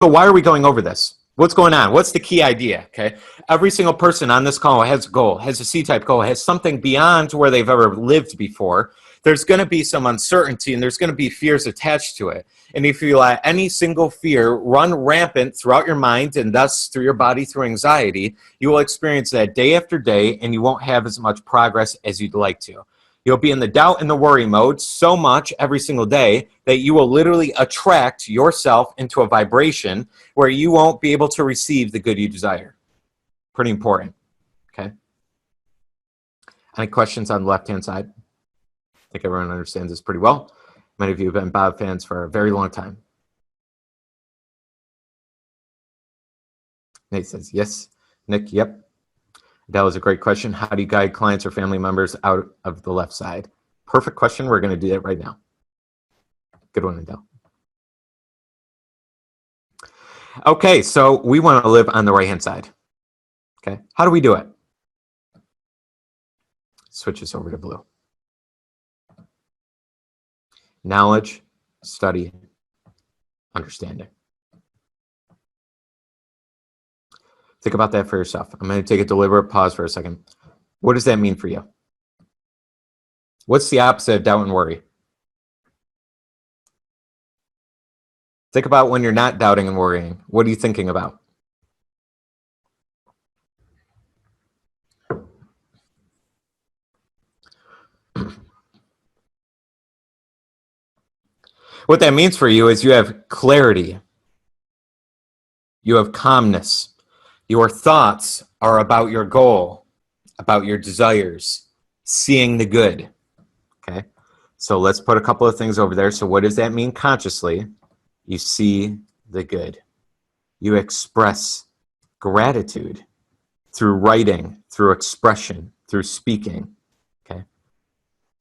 So why are we going over this? What's going on? What's the key idea? Okay. Every single person on this call has a goal, has a C-type goal, has something beyond where they've ever lived before. There's going to be some uncertainty and there's going to be fears attached to it. And if you let any single fear run rampant throughout your mind and thus through your body through anxiety, you will experience that day after day and you won't have as much progress as you'd like to. You'll be in the doubt and the worry mode so much every single day that you will literally attract yourself into a vibration where you won't be able to receive the good you desire. Pretty important, okay? Any questions on the left-hand side? I think everyone understands this pretty well. Many of you have been Bob fans for a very long time. Nate says, yes. Nick, yep. That was a great question. How do you guide clients or family members out of the left side? Perfect question. We're going to do that right now. Good one, Adele. Okay, so we want to live on the right-hand side. Okay, how do we do it? Switch this over to blue. Knowledge, study, understanding. Think about that for yourself. I'm going to take a deliberate pause for a second. What does that mean for you? What's the opposite of doubt and worry? Think about when you're not doubting and worrying. What are you thinking about? What that means for you is you have clarity. You have calmness. Your thoughts are about your goal, about your desires, seeing the good. Okay, so let's put a couple of things over there. So what does that mean consciously? You see the good. You express gratitude through writing, through expression, through speaking. Okay,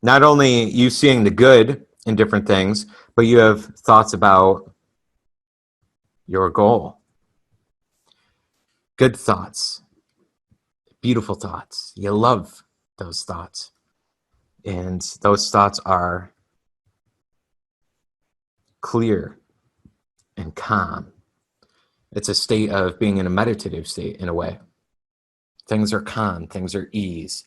not only you seeing the good in different things, but you have thoughts about your goal. Good thoughts, beautiful thoughts. You love those thoughts. And those thoughts are clear and calm. It's a state of being in a meditative state in a way. Things are calm, things are ease.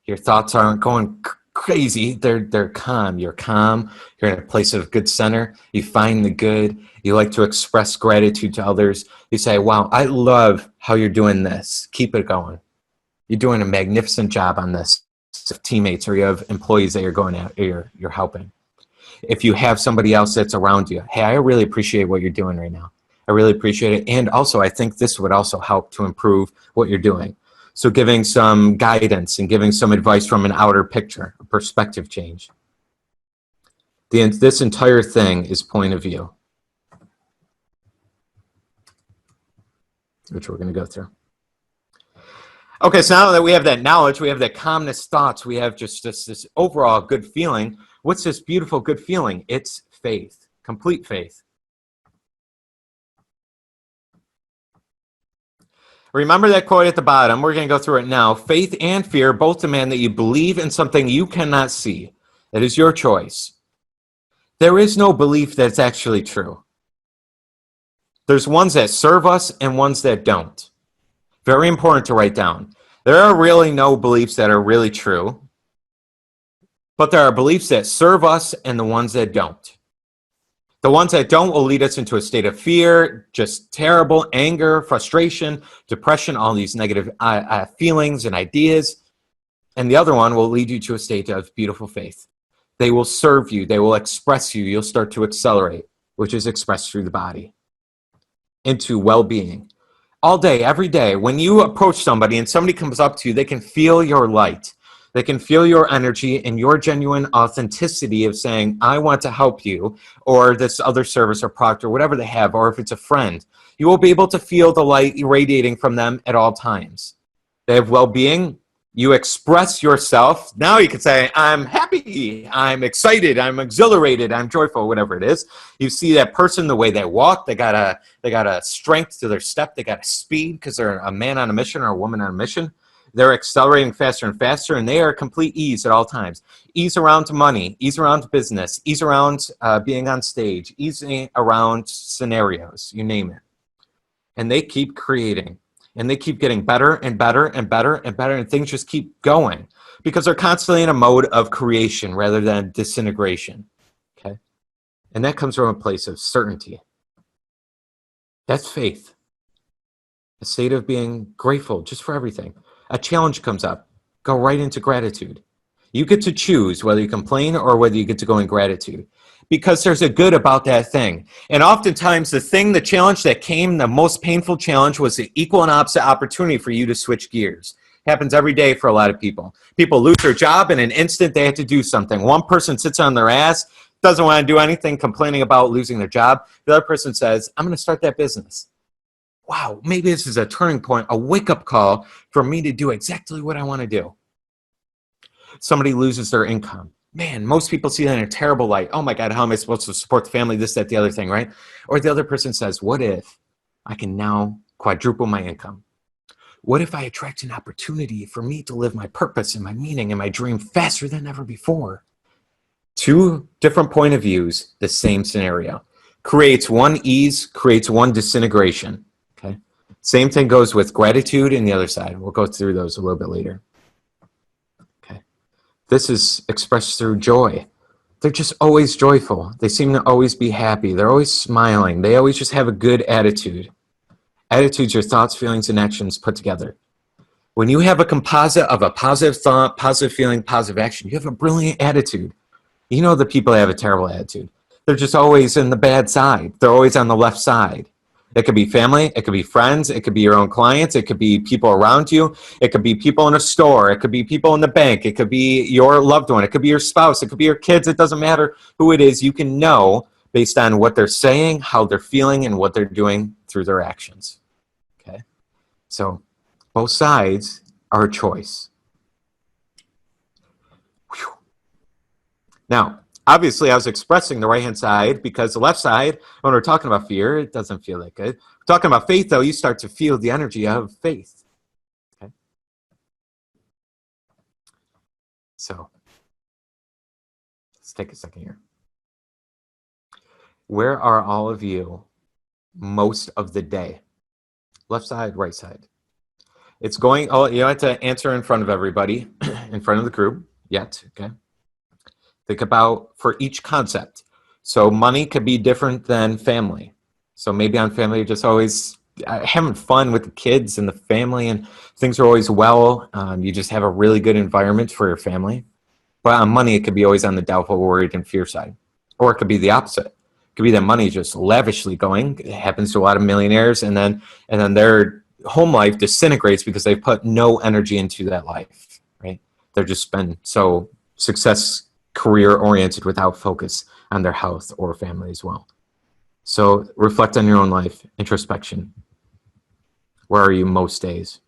Your thoughts aren't going crazy, they're calm. You're calm, you're in a place of good center, you find the good, you like to express gratitude to others. You say, wow, I love how you're doing this. Keep it going. You're doing a magnificent job on this. Teammates, or you have employees that you're going out, you're helping. If you have somebody else that's around you, hey, I really appreciate what you're doing right now. I really appreciate it. And also, I think this would also help to improve what you're doing. So giving some guidance and giving some advice from an outer picture, a perspective change. This entire thing is point of view, which we're going to go through. Okay, so now that we have that knowledge, we have that calmness thoughts, we have just this overall good feeling. What's this beautiful good feeling? It's faith, complete faith. Remember that quote at the bottom. We're going to go through it now. Faith and fear both demand that you believe in something you cannot see. That is your choice. There is no belief that's actually true. There's ones that serve us and ones that don't. Very important to write down. There are really no beliefs that are really true, but there are beliefs that serve us and the ones that don't. The ones that don't will lead us into a state of fear, just terrible anger, frustration, depression, all these negative feelings and ideas. And the other one will lead you to a state of beautiful faith. They will serve you. They will express you. You'll start to accelerate, which is expressed through the body, into well-being. All day, every day, when you approach somebody and somebody comes up to you, they can feel your light. They can feel your energy and your genuine authenticity of saying, I want to help you, or this other service or Proctor, whatever they have, or if it's a friend. You will be able to feel the light radiating from them at all times. They have well-being. You express yourself. Now you can say, I'm happy, I'm excited, I'm exhilarated, I'm joyful, whatever it is. You see that person, the way they walk, they got a strength to their step, they got a speed because they're a man on a mission or a woman on a mission. They're accelerating faster and faster, and they are complete ease at all times. Ease around money, ease around business, ease around being on stage, ease around scenarios, you name it. and they keep creating, and they keep getting better and better and better and better, and things just keep going because they're constantly in a mode of creation rather than disintegration. Okay? And that comes from a place of certainty. That's faith. A state of being grateful just for everything. A challenge comes up. Go right into gratitude. You get to choose whether you complain or whether you get to go in gratitude, because there's a good about that thing. And oftentimes the challenge that came, the most painful challenge, was the equal and opposite opportunity for you to switch gears. Happens every day for a lot of people. People lose their job in an instant. They have to do something. One person sits on their ass, doesn't want to do anything, complaining about losing their job. The other person says, I'm going to start that business. Wow, maybe this is a turning point, a wake-up call for me to do exactly what I want to do. Somebody loses their income. Man, most people see that in a terrible light. Oh my God, how am I supposed to support the family, this, that, the other thing, right? Or the other person says, what if I can now quadruple my income? What if I attract an opportunity for me to live my purpose and my meaning and my dream faster than ever before? Two different point of views, the same scenario. Creates one ease, creates one disintegration. Okay. Same thing goes with gratitude and the other side. We'll go through those a little bit later. Okay. This is expressed through joy. They're just always joyful. They seem to always be happy. They're always smiling. They always just have a good attitude. Attitudes are thoughts, feelings, and actions put together. When you have a composite of a positive thought, positive feeling, positive action, you have a brilliant attitude. You know the people that have a terrible attitude. They're just always in the bad side. They're always on the left side. It could be family. It could be friends. It could be your own clients. It could be people around you. It could be people in a store. It could be people in the bank. It could be your loved one. It could be your spouse. It could be your kids. It doesn't matter who it is. You can know based on what they're saying, how they're feeling, and what they're doing through their actions. Okay? So both sides are a choice. Whew. Now, obviously, I was expressing the right-hand side because the left side, when we're talking about fear, it doesn't feel that good. Talking about faith, though, you start to feel the energy of faith. Okay? So, let's take a second here. Where are all of you most of the day? Left side, right side. It's going, oh, you don't have to answer in front of everybody, in front of the group yet, okay? Think about for each concept. So money could be different than family. So maybe on family, you're just always having fun with the kids and the family, and things are always well. You just have a really good environment for your family. But on money, it could be always on the doubtful, worried, and fear side. Or it could be the opposite. It could be that money is just lavishly going. It happens to a lot of millionaires, and then their home life disintegrates because they put no energy into that life, right? They're just been so career-oriented without focus on their health or family as well. So reflect on your own life, introspection. Where are you most days?